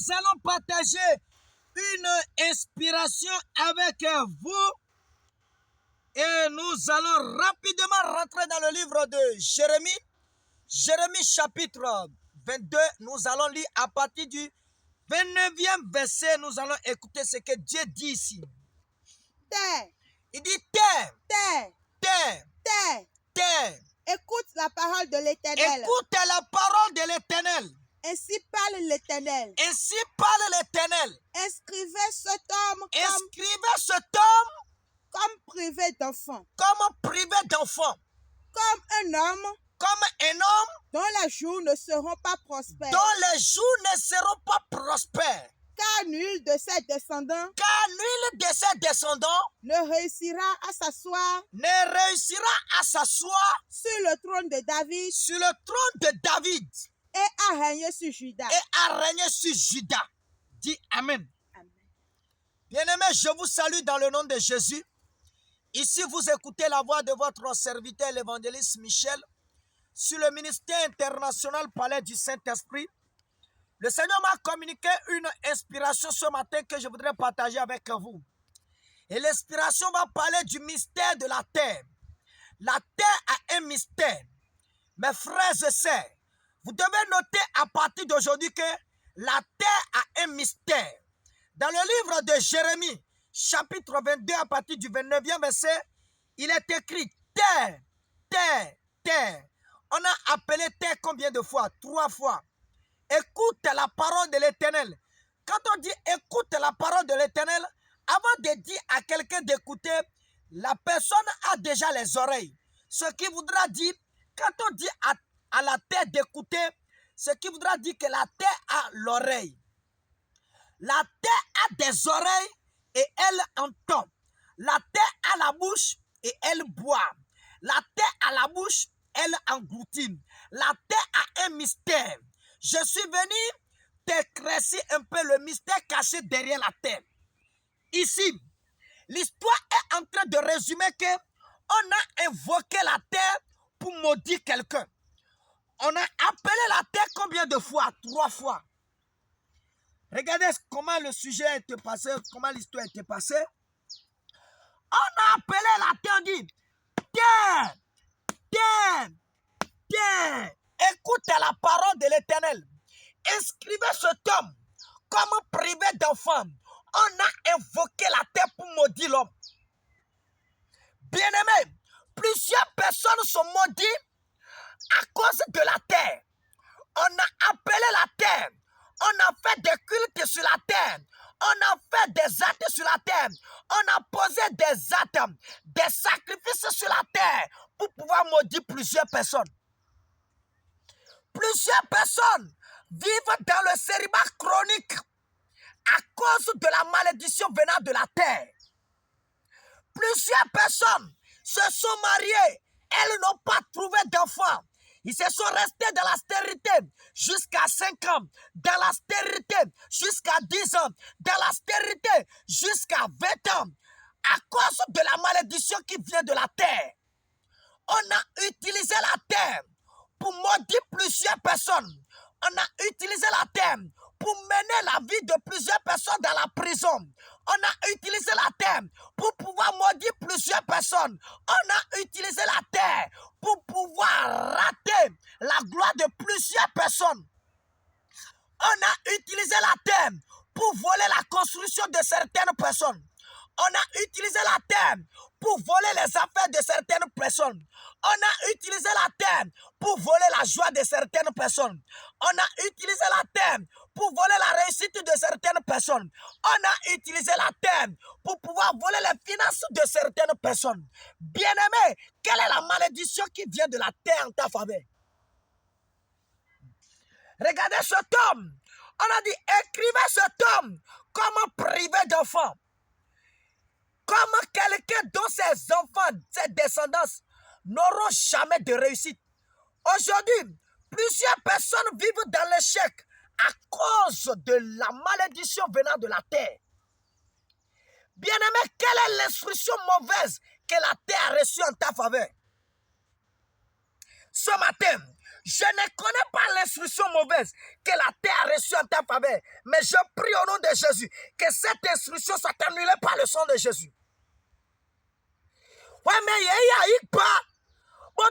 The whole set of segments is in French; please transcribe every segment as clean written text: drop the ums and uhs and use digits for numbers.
nous allons partager une inspiration avec vous. Et nous allons rapidement rentrer dans le livre de Jérémie. Jérémie chapitre 22, nous allons lire à partir du 29e verset. Nous allons écouter ce que Dieu dit ici. Terre, Il dit terre, terre, terre, terre, terre. écoute la parole de l'Éternel. Écoute la parole de l'Éternel. Ainsi parle l'Éternel. Ainsi parle l'Éternel. Inscrivez cet homme Inscrivez cet homme comme privé d'enfant, comme privé d'enfant, comme un homme comme un homme dont les jours ne seront pas prospères, dont les jours ne seront pas prospères. car nul de ses descendants Car nul de ses descendants ne réussira à s'asseoir ne réussira à s'asseoir sur le trône de David sur le trône de David et à régner sur Juda. et à régner sur Juda. Dis Amen. Amen. Bien-aimés, je vous salue dans le nom de Jésus. Ici, vous écoutez la voix de votre serviteur, l'évangéliste Michel, sur le ministère international Palais du Saint-Esprit. Le Seigneur m'a communiqué une inspiration ce matin que je voudrais partager avec vous. Et l'inspiration va parler du mystère de la terre. La terre a un mystère. Mes frères et sœurs, vous devez noter à partir d'aujourd'hui que la terre a un mystère. Dans le livre de Jérémie, chapitre 22, à partir du 29e verset, il est écrit terre, terre, terre. On a appelé terre combien de fois? 3 fois. Écoute la parole de l'Éternel. Quand on dit écoute la parole de l'Éternel, avant de dire à quelqu'un d'écouter, la personne a déjà les oreilles. Ce qui voudra dire, quand on dit à la terre d'écouter, ce qui voudra dire que la terre a l'oreille. La terre a des oreilles et elle entend. La terre a la bouche et elle boit. La terre a la bouche, elle engloutit. La terre a un mystère. Je suis venu t'éclaircir un peu le mystère caché derrière la terre. Ici, l'histoire est en train de résumer que on a invoqué la terre pour maudire quelqu'un. On a appelé la terre combien de fois? 3 fois. Regardez comment le sujet a été passé, comment l'histoire a été passée. On a appelé la terre, on dit terre, terre, terre. Écoute la parole de l'Éternel. Inscrivez cet homme comme privé d'enfant. On a invoqué la terre pour maudire l'homme. Bien-aimés, plusieurs personnes sont maudites à cause de la terre. On a appelé la terre. On a fait des cultes sur la terre. On a fait des actes sur la terre. On a posé des actes, des sacrifices sur la terre pour pouvoir maudire plusieurs personnes. Plusieurs personnes vivent dans le célibat chronique à cause de la malédiction venant de la terre. Plusieurs personnes se sont mariées. Elles n'ont pas trouvé d'enfants. Ils se sont restés dans la stérilité jusqu'à 5 ans, dans la stérilité jusqu'à 10 ans, dans la stérilité jusqu'à 20 ans, à cause de la malédiction qui vient de la terre. On a utilisé la terre pour maudire plusieurs personnes. On a utilisé la terre pour mener la vie de plusieurs personnes dans la prison. On a utilisé la terre pour pouvoir maudire plusieurs personnes. On a utilisé la terre pour pouvoir rater la gloire de plusieurs personnes. On a utilisé la terre pour voler la construction de certaines personnes. On a utilisé la terre pour voler les affaires de certaines personnes. On a utilisé la terre pour voler la joie de certaines personnes. On a utilisé la terre pour voler la réussite de certaines personnes. On a utilisé la terre pour pouvoir voler les finances de certaines personnes. Bien-aimé, quelle est la malédiction qui vient de la terre en ta faveur? Regardez cet homme. On a dit, écrivez cet homme comme privé d'enfants. Comme quelqu'un dont ses enfants, ses descendants n'auront jamais de réussite. Aujourd'hui, plusieurs personnes vivent dans l'échec à cause de la malédiction venant de la terre. Bien-aimé, quelle est l'instruction mauvaise que la terre a reçue en ta faveur? Ce matin, Je ne connais pas l'instruction mauvaise que la terre a reçue en ta faveur. Mais je prie au nom de Jésus que cette instruction soit annulée par le sang de Jésus. Ouais, mais il y a pas. Bon,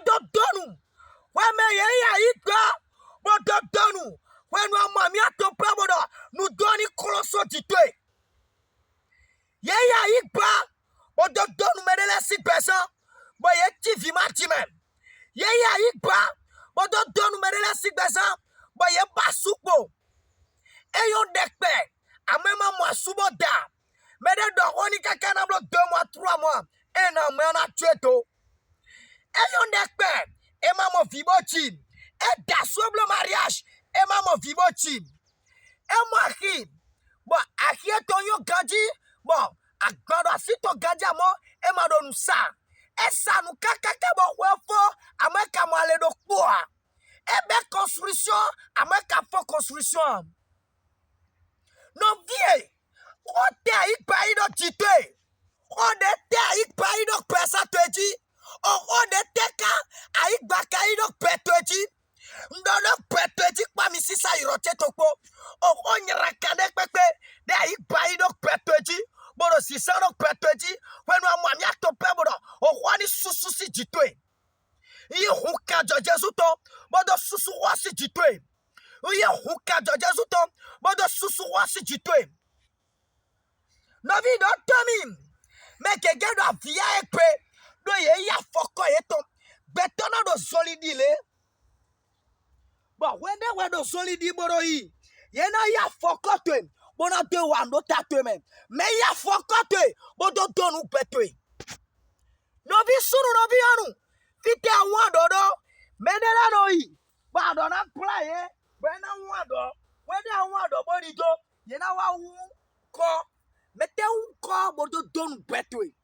ouais, mais il y a pas. Bon, ouais, nous donnons colosso du tout. Il y a pas. Bon, nous mettons les 6 personnes. Bon, il y a qui vit ma team. Il y a pas. Bon, nous mettons les 6 personnes. Bon, il y a pas soupo. Et yon dekpe. A même moi soubo da. Mais de doroni quelqu'un a 2 mois, 3 mois. Et non, mais on a tué tout. Et yon dekpe. Et maman vibotine. Et d'assouble mariage. Et maman vibotine. Et moi qui. Bon, à qui est ton yon gadi? Bon, à grand si ton gadi à moi. Et ma donne ça. Et ça nous kakake bon wefo. A moi qu'à moi le do quoi. Et bien construction. A moi qu'à faux construction. Non vie. On te ik pa ido tite. On de te ik pa ido pesa tweji. On de te ka a ik baka ido petweji. Ndono petweji kwa misi sa iroche tokpo. On nyirakane pepe. De a ik pa ido petweji. Boro si sa no petweji. When wa mwami aktope boro. On wani susu si jitwe. Yi huka jo Jesu to. Bodo susu wasi jitwe. Yi huka jo Jesu to. Bodo susu wasi jitwe. Novi don't tell me. Mais que quelqu'un doit via et peu. Do ye ya foko eto. Betona do solidi le. Bon, when do solidi boro yi. Ye na ya foko te. Bona te wando ta te men. Mais ya foko te. Bodo donu petwe. Novi sunu novi anu. Fite a wando. Menela no yi. Ba do na play. Bena wando. Wende a wando body do. Ye na wa wu ko. Mettez un corps de don betwe.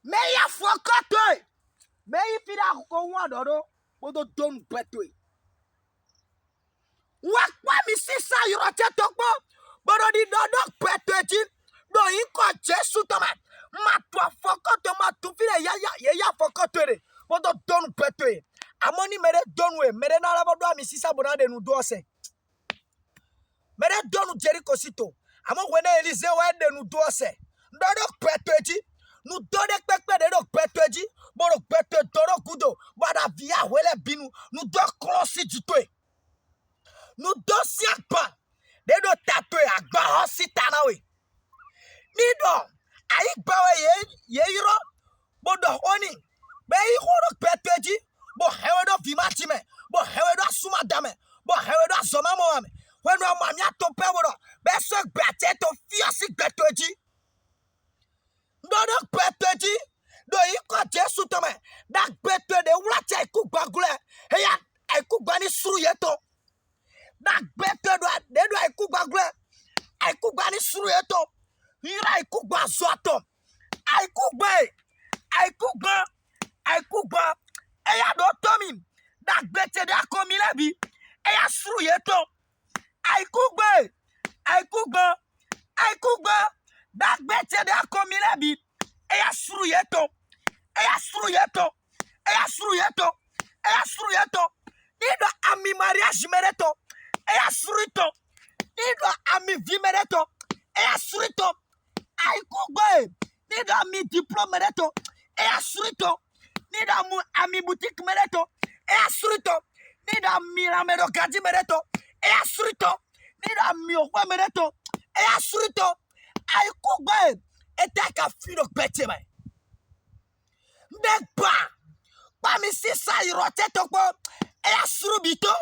Mais ya fokote. Mais il fit la ko dodo bodo don betwe. Wa kwa mi sisa yorote tokbo bodo di dodo betwe ti do inko Jesu to man. Ma to fokote ma tu file ya fokote re bodo don betwe. Amoni mere donwe mere na la bodo mi sisa bona de nu do se. Mere donu Jericho sito. Amo wene Elise wende nu doase. Ndodo petweji. Nu dode kpekpe de do petweji. Boro petwe toro kudo. Bada via wele binu. Nu do klosi jitwe. Nu do siakpa. De do tatwe agba hosi tanawe. Nido. Aik bawe ye yiro. Bodo oni. Be yi horo petweji. Bo hewe do vimatime. Bo hewe do sumadame. Bo hewe do somamo. When we mamia to peboro, beso bete to fierce betoji. No betoji, do iko Jesu to me. That beto de ulacha iku bagule. Hey, I cook bani suru yeto. That beto de do iku bagule. I cook bani suru yeto. Hira I cook bazuato. I cook ba. Hey, I don't tell me. That beto de akomilebi. Hey, I suru yeto. I cook ba. That better de akomilebi. Eya suru yeto. Nido ami mariage mereto. Eya surito. Nido ami vi mereto. Eya surito. I cook ba. Nido ami diplôme mereto. Eya surito. Nido ami boutique mereto. Eya surito. Nido ami ramedo gadi mereto. E asurito. Nida miokwa mereto. E asurito. Ay kugbe. Etaka fino bete me. Ndekba. Ba mi sisa irote tokbo. E asurubito.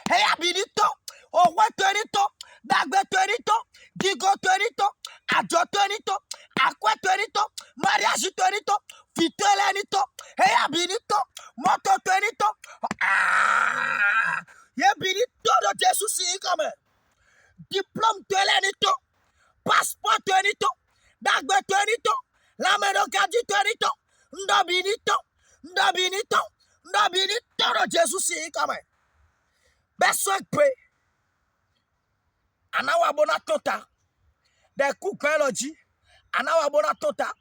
E abinito. Owe tenito. Dagbe tenito. Digo tenito. Ajo tenito. Akwe tenito. Mariage tenito. Fitelenito. E abinito. Moto tenito. Ye bini todo Jesus si comme diplôme telenito, passeport tenito, dagbe tenito, la meno kadi tenito, ndabinito do Jesus si comme beso pe anawa bona tota de kupeloji anawa bona tota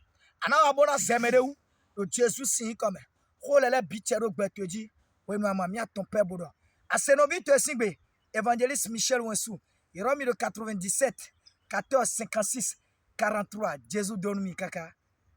Ana abona zemereu. Le Jésus signe comme. Oh là là, bitero betedi. Oui, maman, mia ton père bodo. A Senobi te singbe. Évangéliste Michel Wensou. Il remis le 97, 14, 56, 43. Jésus donne mi kaka.